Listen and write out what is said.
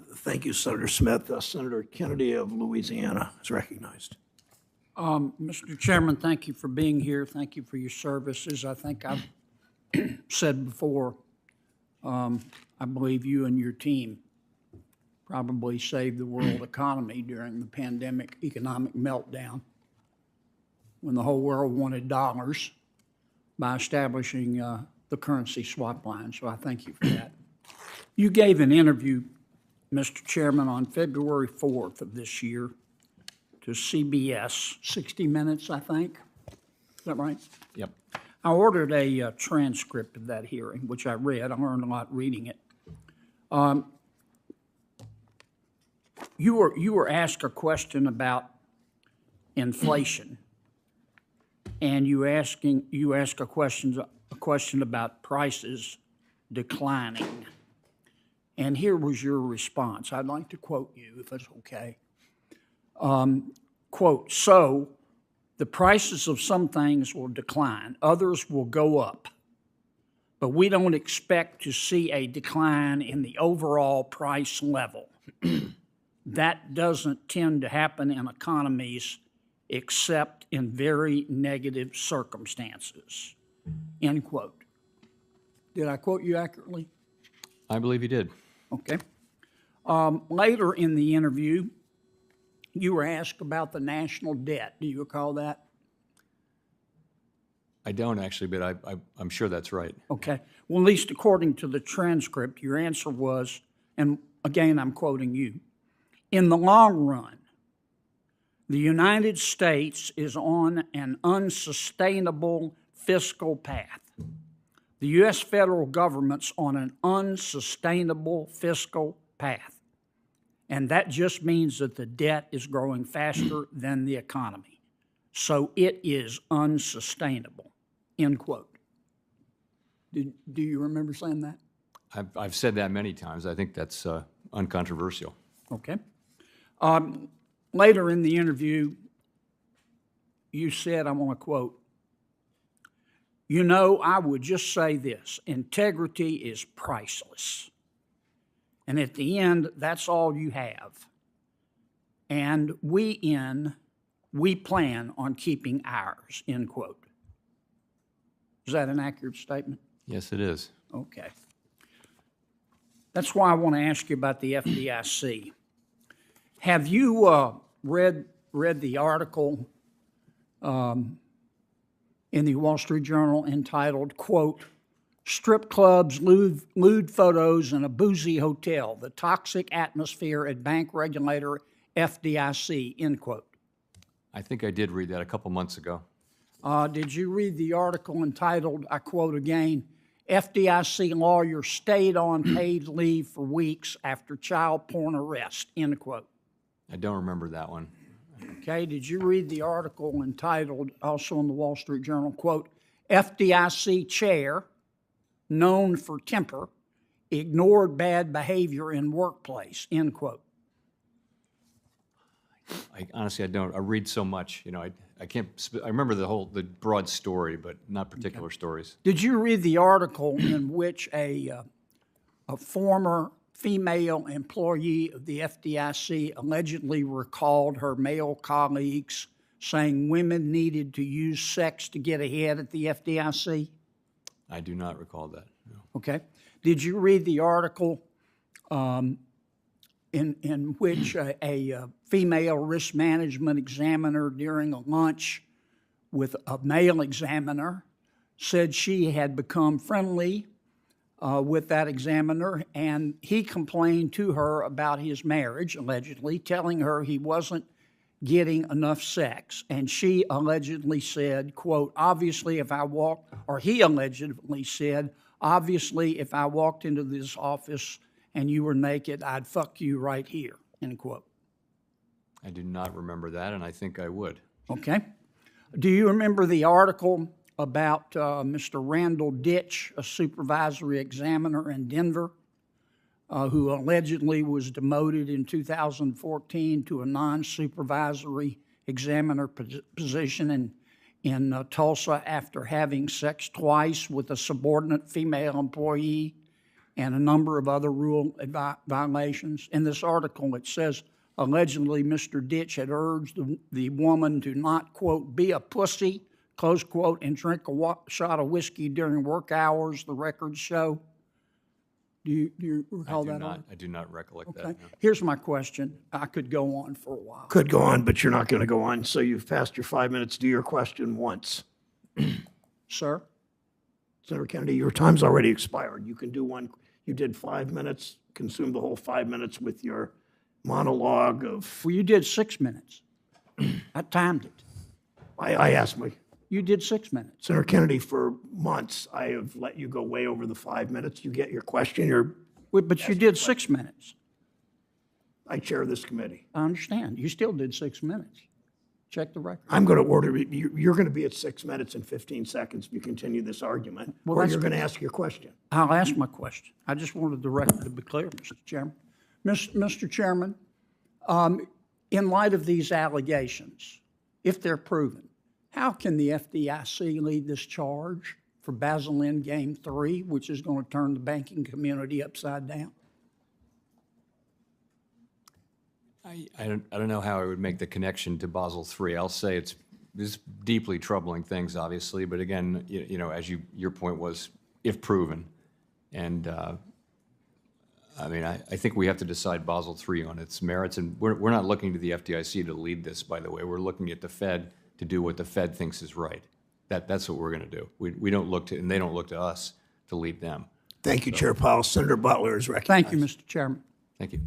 Thank you, Senator Smith. Senator Kennedy of Louisiana is recognized. Mr. Chairman, thank you for being here. Thank you for your services. I think I've said before, I believe you and your team probably saved the world economy during the pandemic economic meltdown when the whole world wanted dollars by establishing the currency swap line. So I thank you for that. You gave an interview, Mr. Chairman, on February 4th of this year to CBS, 60 Minutes, I think. Is that right? Yep. I ordered a transcript of that hearing, which I read. I learned a lot reading it. You were asked a question about inflation, and you asked a question about prices declining. And here was your response. I'd like to quote you, if it's okay. Quote, "So the prices of some things will decline, others will go up, but we don't expect to see a decline in the overall price level. That doesn't tend to happen in economies except in very negative circumstances." End quote. Did I quote you accurately? I believe you did. Okay. Later in the interview, you were asked about the national debt. Do you recall that? I don't actually, but I'm sure that's right. Okay. Well, at least according to the transcript, your answer was, and again, I'm quoting you, "In the long run, the United States is on an unsustainable fiscal path. The U.S. federal government's on an unsustainable fiscal path. And that just means that the debt is growing faster than the economy. So it is unsustainable." End quote. Do you remember saying that? I've said that many times. I think that's uncontroversial. Okay. Later in the interview, you said, I want to quote, "You know, I would just say this, integrity is priceless. And at the end, that's all you have. And we plan on keeping ours," end quote. Is that an accurate statement? Yes, it is. Okay. That's why I want to ask you about the FDIC. Have you read the article in the Wall Street Journal entitled, quote, "Strip clubs, lewd photos, and a boozy hotel, the toxic atmosphere at bank regulator FDIC," end quote? I think I did read that a couple months ago. Did you read the article entitled, I quote again, "FDIC lawyer stayed on paid leave for weeks after child porn arrest," end quote? I don't remember that one. Okay, did you read the article entitled, also in the Wall Street Journal, quote, "FDIC chair, known for temper, ignored bad behavior in workplace," end quote? Honestly, I don't. I read so much. I can't. I remember the broad story, but not particular stories. Did you read the article in which a former female employee of the FDIC allegedly recalled her male colleagues saying women needed to use sex to get ahead at the FDIC? I do not recall that. No. Okay. Did you read the article in which a female risk management examiner during a lunch with a male examiner said she had become friendly with that examiner, and he complained to her about his marriage, allegedly, telling her he wasn't getting enough sex. And she allegedly said, quote, "Obviously, if I walked," or he allegedly said, "Obviously, if I walked into this office and you were naked, I'd fuck you right here," end quote? I do not remember that, and I think I would. Okay. Do you remember the article about Mr. Randall Ditch, a supervisory examiner in Denver, who allegedly was demoted in 2014 to a non-supervisory examiner position in Tulsa after having sex twice with a subordinate female employee and a number of other rule violations. In this article, it says allegedly Mr. Ditch had urged the woman to not, quote, be a pussy, close quote, and drink a shot of whiskey during work hours, the records show. Do you recall that? I do not recollect Okay. that. No. Here's my question. I could go on for a while. Could go on, but you're not going to go on. So you've passed your 5 minutes. Do your question once. Sir? Senator Kennedy, your time's already expired. You can do one. You did 5 minutes, consumed the whole 5 minutes with your monologue of, Well, you did 6 minutes. I timed it. I asked my, You did 6 minutes. Senator Kennedy, for months, I have let you go way over the 5 minutes. You get your question, But you did 6 minutes. I chair this committee. I understand. You still did 6 minutes. Check the record. I'm going to order, you're going to be at 6 minutes and 15 seconds if you continue this argument, Well, or that's you're going to ask your question. I'll ask my question. I just wanted the record to be clear, Mr. Chairman. Mr. Chairman, in light of these allegations, if they're proven, how can the FDIC lead this charge for Basel Endgame 3, which is going to turn the banking community upside down? I don't know how I would make the connection to Basel III. I'll say this deeply troubling things, obviously, but again, you know, as your point was, if proven, and I mean, I think we have to decide Basel III on its merits, and we're not looking to the FDIC to lead this, by the way. We're looking at the Fed to do what the Fed thinks is right. That's what we're going to do. We don't look to, and they don't look to us to lead them. Thank you, Chair Powell. Senator Butler is recognized. Thank you, Mr. Chairman. Thank you.